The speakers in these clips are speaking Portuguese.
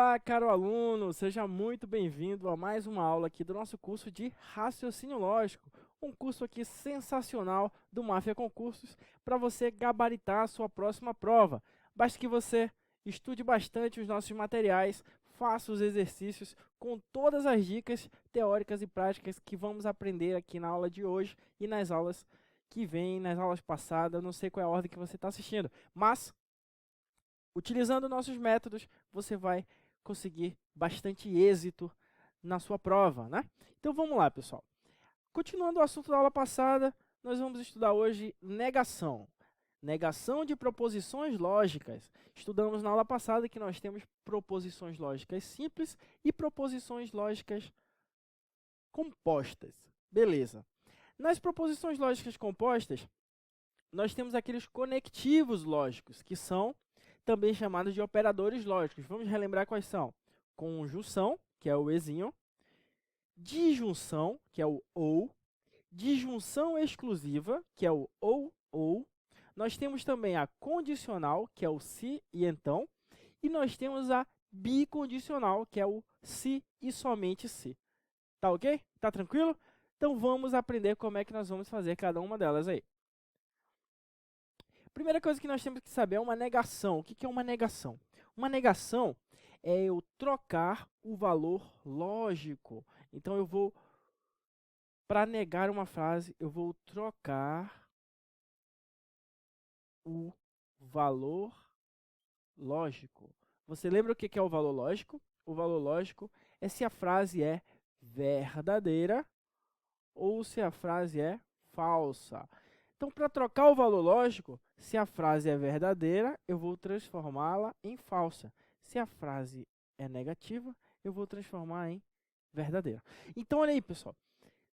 Olá, caro aluno, seja muito bem-vindo a mais uma aula aqui do nosso curso de Raciocínio Lógico, um curso aqui sensacional do Máfia Concursos para você gabaritar a sua próxima prova. Basta que você estude bastante os nossos materiais, faça os exercícios com todas as dicas teóricas e práticas que vamos aprender aqui na aula de hoje e nas aulas que vêm, nas aulas passadas. Não sei qual é a ordem que você está assistindo, mas utilizando nossos métodos, você vai conseguir bastante êxito na sua prova, né? Então vamos lá, pessoal. Continuando o assunto da aula passada, nós vamos estudar hoje negação. Negação de proposições lógicas. Estudamos na aula passada que nós temos proposições lógicas simples e proposições lógicas compostas. Beleza. Nas proposições lógicas compostas, nós temos aqueles conectivos lógicos, que são também chamados de operadores lógicos. Vamos relembrar quais são: conjunção, que é o ezinho, disjunção, que é o ou, disjunção exclusiva, que é o ou. Nós temos também a condicional, que é o se e então, e nós temos a bicondicional, que é o se e somente se. Tá ok? Tá tranquilo? Então vamos aprender como é que nós vamos fazer cada uma delas aí. Primeira coisa que nós temos que saber é uma negação. O que é uma negação? Uma negação é eu trocar o valor lógico. Então, para negar uma frase, eu vou trocar o valor lógico. Você lembra o que é o valor lógico? O valor lógico é se a frase é verdadeira ou se a frase é falsa. Então, para trocar o valor lógico, se a frase é verdadeira, eu vou transformá-la em falsa. Se a frase é negativa, eu vou transformar em verdadeira. Então, olha aí, pessoal.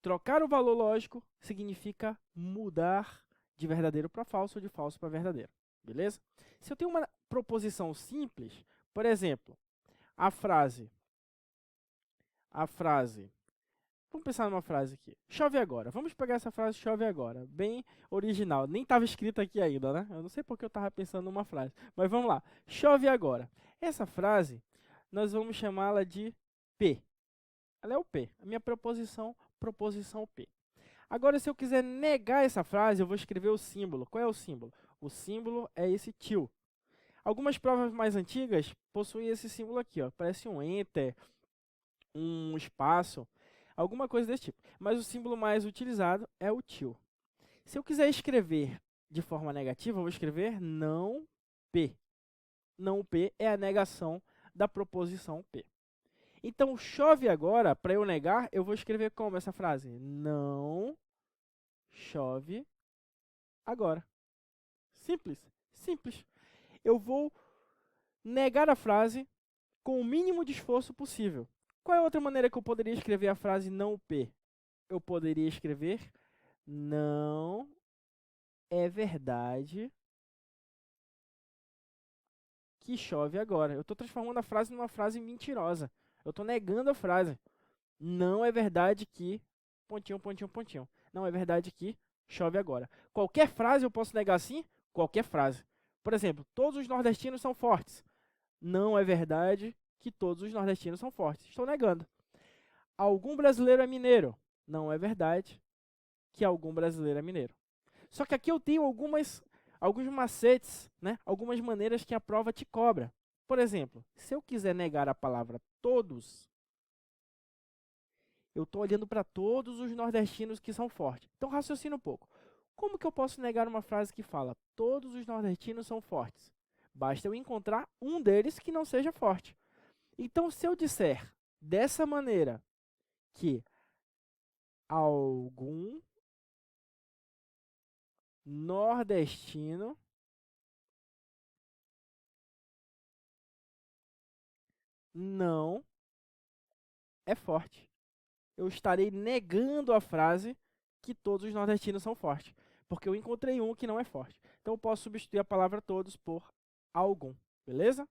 Trocar o valor lógico significa mudar de verdadeiro para falso ou de falso para verdadeiro. Beleza? Se eu tenho uma proposição simples, por exemplo, a frase vamos pensar numa frase aqui. Chove agora. Vamos pegar essa frase chove agora. Bem original. Nem estava escrita aqui ainda, né? Eu não sei porque eu estava pensando numa frase. Mas vamos lá. Chove agora. Essa frase, nós vamos chamá-la de P. Ela é o P. A minha proposição P. Agora, se eu quiser negar essa frase, eu vou escrever o símbolo. Qual é o símbolo? O símbolo é esse til. Algumas provas mais antigas possuem esse símbolo aqui, ó. Parece um enter, um espaço, alguma coisa desse tipo. Mas o símbolo mais utilizado é o til. Se eu quiser escrever de forma negativa, eu vou escrever não P. Não P é a negação da proposição P. Então, chove agora, para eu negar, eu vou escrever como essa frase? Não chove agora. Simples, simples. Eu vou negar a frase com o mínimo de esforço possível. Qual é a outra maneira que eu poderia escrever a frase não P? Eu poderia escrever não é verdade que chove agora. Eu estou transformando a frase numa frase mentirosa. Eu estou negando a frase. Não é verdade que... pontinho, pontinho, pontinho. Não é verdade que chove agora. Qualquer frase eu posso negar assim? Qualquer frase. Por exemplo, todos os nordestinos são fortes. Não é verdade que todos os nordestinos são fortes. Estou negando. Algum brasileiro é mineiro. Não é verdade que algum brasileiro é mineiro. Só que aqui eu tenho alguns macetes, né? Algumas maneiras que a prova te cobra. Por exemplo, se eu quiser negar a palavra todos, eu estou olhando para todos os nordestinos que são fortes. Então, raciocina um pouco. Como que eu posso negar uma frase que fala todos os nordestinos são fortes? Basta eu encontrar um deles que não seja forte. Então, se eu disser dessa maneira que algum nordestino não é forte, eu estarei negando a frase que todos os nordestinos são fortes, porque eu encontrei um que não é forte. Então, eu posso substituir a palavra todos por algum, beleza?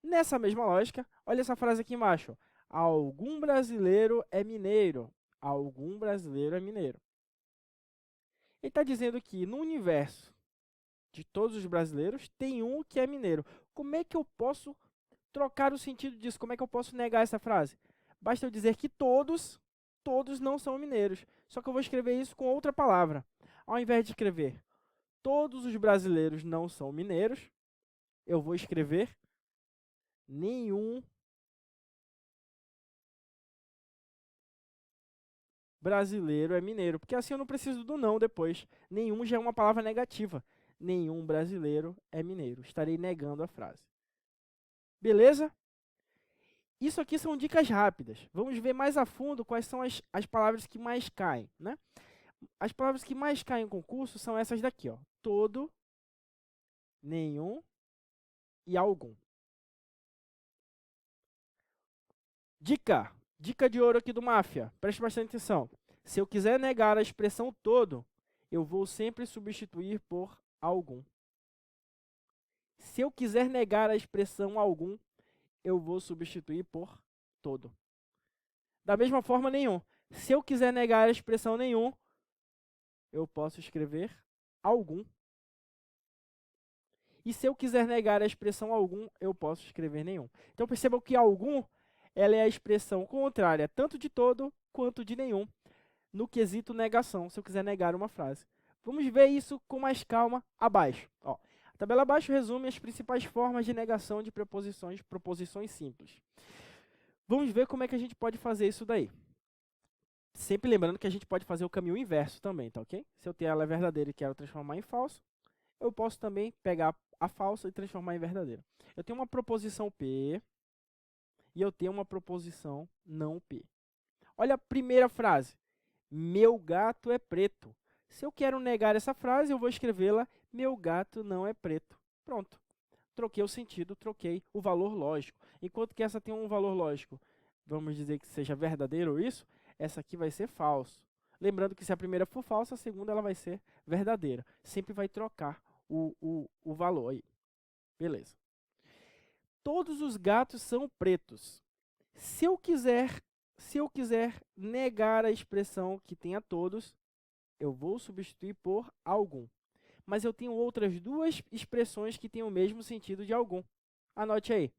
Nessa mesma lógica, olha essa frase aqui embaixo. Algum brasileiro é mineiro. Algum brasileiro é mineiro. Ele está dizendo que no universo de todos os brasileiros, tem um que é mineiro. Como é que eu posso trocar o sentido disso. Como é que eu posso negar essa frase? Basta eu dizer que todos não são mineiros. Só que eu vou escrever isso com outra palavra. Ao invés de escrever todos os brasileiros não são mineiros, eu vou escrever nenhum brasileiro é mineiro. Porque assim eu não preciso do não depois. Nenhum já é uma palavra negativa. Nenhum brasileiro é mineiro. Estarei negando a frase. Beleza? Isso aqui são dicas rápidas. Vamos ver mais a fundo quais são as palavras que mais caem, né? As palavras que mais caem em concurso são essas daqui, ó. Todo, nenhum e algum. Dica! Dica de ouro aqui do Máfia. Preste bastante atenção. Se eu quiser negar a expressão todo, eu vou sempre substituir por algum. Se eu quiser negar a expressão algum, eu vou substituir por todo. Da mesma forma, nenhum. Se eu quiser negar a expressão nenhum, eu posso escrever algum. E se eu quiser negar a expressão algum, eu posso escrever nenhum. Então percebam que algum, ela é a expressão contrária tanto de todo quanto de nenhum, no quesito negação, se eu quiser negar uma frase. Vamos ver isso com mais calma abaixo. Ó, a tabela abaixo resume as principais formas de negação de proposições simples. Vamos ver como é que a gente pode fazer isso daí. Sempre lembrando que a gente pode fazer o caminho inverso também, tá ok? Se eu tenho ela verdadeira e quero transformar em falso, eu posso também pegar a falsa e transformar em verdadeira. Eu tenho uma proposição P e eu tenho uma proposição não P. Olha a primeira frase. Meu gato é preto. Se eu quero negar essa frase, eu vou escrevê-la, meu gato não é preto. Pronto. Troquei o sentido, troquei o valor lógico. Enquanto que essa tem um valor lógico, vamos dizer que seja verdadeiro isso, essa aqui vai ser falso. Lembrando que se a primeira for falsa, a segunda ela vai ser verdadeira. Sempre vai trocar o valor aí. Beleza. Todos os gatos são pretos. Se eu quiser negar a expressão que tenha todos, eu vou substituir por algum. Mas eu tenho outras duas expressões que têm o mesmo sentido de algum. Anote aí.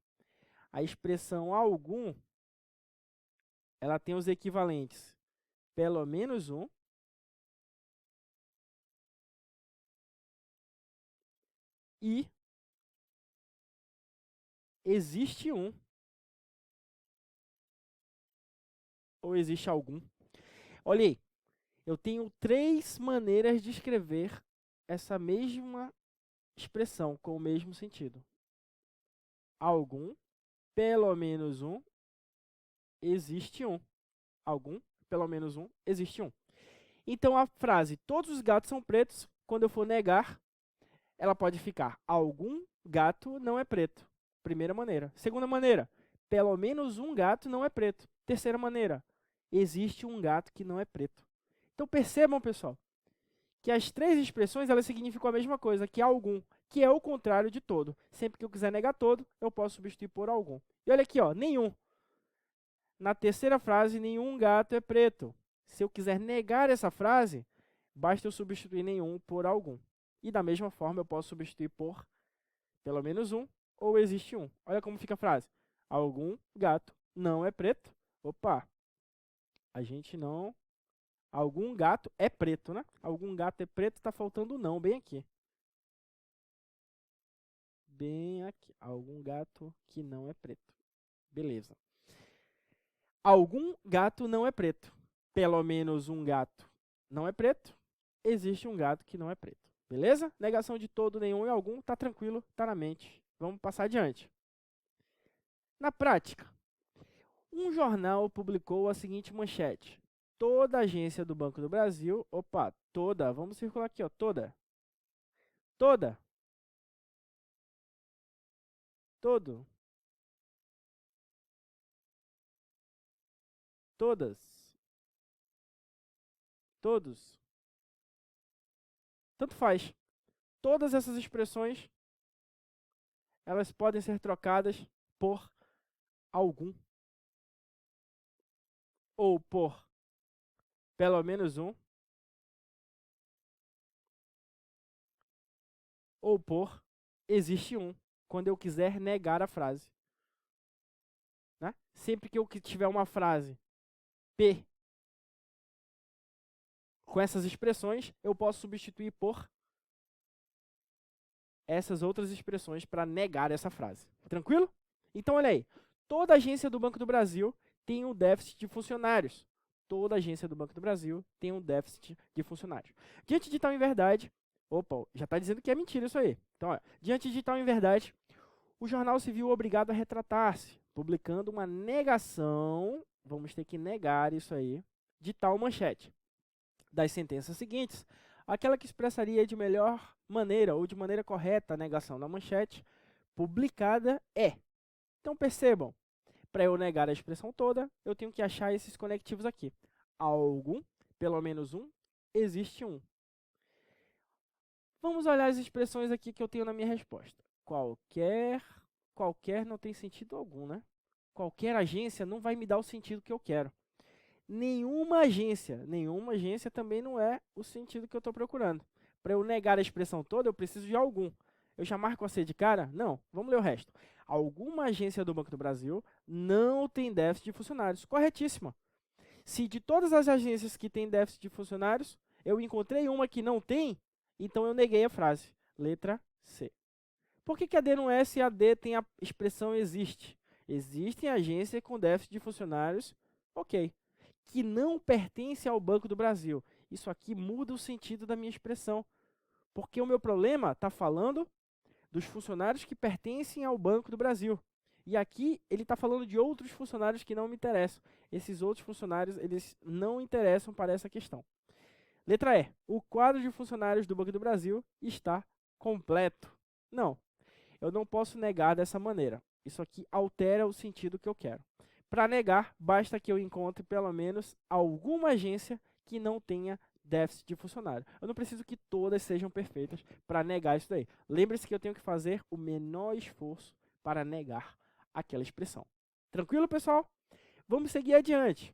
A expressão algum, ela tem os equivalentes pelo menos um e existe um ou existe algum. Olha aí, eu tenho três maneiras de escrever essa mesma expressão com o mesmo sentido. Algum, pelo menos um, existe um. Algum, pelo menos um, existe um. Então a frase todos os gatos são pretos, quando eu for negar, ela pode ficar algum gato não é preto. Primeira maneira. Segunda maneira, pelo menos um gato não é preto. Terceira maneira, existe um gato que não é preto. Então percebam, pessoal, que as três expressões elas significam a mesma coisa, que algum, que é o contrário de todo. Sempre que eu quiser negar todo, eu posso substituir por algum. E olha aqui, ó, nenhum. Na terceira frase, nenhum gato é preto. Se eu quiser negar essa frase, basta eu substituir nenhum por algum. E da mesma forma, eu posso substituir por pelo menos um ou existe um. Olha como fica a frase. Algum gato não é preto. Opa, a gente não... Algum gato é preto, né? Algum gato é preto, está faltando não, bem aqui. Bem aqui. Algum gato que não é preto. Beleza. Algum gato não é preto. Pelo menos um gato não é preto. Existe um gato que não é preto. Beleza? Negação de todo, nenhum e algum. Tá tranquilo, tá na mente. Vamos passar adiante. Na prática, um jornal publicou a seguinte manchete. Toda agência do Banco do Brasil... Opa, toda. Vamos circular aqui, ó. Toda. Toda. Todo. Todas. Todos. Tanto faz. Todas essas expressões, elas podem ser trocadas por algum. Ou por pelo menos um. Ou por existe um, quando eu quiser negar a frase. sempre que eu tiver uma frase P com essas expressões, eu posso substituir por essas outras expressões para negar essa frase. Tranquilo? Então, olha aí. Toda agência do Banco do Brasil tem um déficit de funcionários. Toda agência do Banco do Brasil tem um déficit de funcionários. Diante de tal inverdade, opa, já está dizendo que é mentira isso aí. Então, olha, diante de tal inverdade, o jornal se viu obrigado a retratar-se, publicando uma negação, vamos ter que negar isso aí, de tal manchete. Das sentenças seguintes, aquela que expressaria de melhor maneira ou de maneira correta a negação da manchete publicada é. Então percebam, para eu negar a expressão toda, eu tenho que achar esses conectivos aqui. Algum, pelo menos um, existe um. Vamos olhar as expressões aqui que eu tenho na minha resposta. Qualquer não tem sentido algum, né? Qualquer agência não vai me dar o sentido que eu quero. Nenhuma agência também não é o sentido que eu estou procurando. Para eu negar a expressão toda, eu preciso de algum. Eu já marco a C de cara? Não. Vamos ler o resto. Alguma agência do Banco do Brasil não tem déficit de funcionários. Corretíssima. Se de todas as agências que têm déficit de funcionários, eu encontrei uma que não tem, então eu neguei a frase. Letra C. Por que a D não é se a D tem a expressão existe? Existem agências com déficit de funcionários, ok, que não pertence ao Banco do Brasil. Isso aqui muda o sentido da minha expressão, porque o meu problema está falando dos funcionários que pertencem ao Banco do Brasil. E aqui ele está falando de outros funcionários que não me interessam. Esses outros funcionários, eles não interessam para essa questão. Letra E. O quadro de funcionários do Banco do Brasil está completo. Não, eu não posso negar dessa maneira. Isso aqui altera o sentido que eu quero. Para negar, basta que eu encontre pelo menos alguma agência que não tenha déficit de funcionário. Eu não preciso que todas sejam perfeitas para negar isso daí. Lembre-se que eu tenho que fazer o menor esforço para negar aquela expressão. Tranquilo, pessoal? Vamos seguir adiante.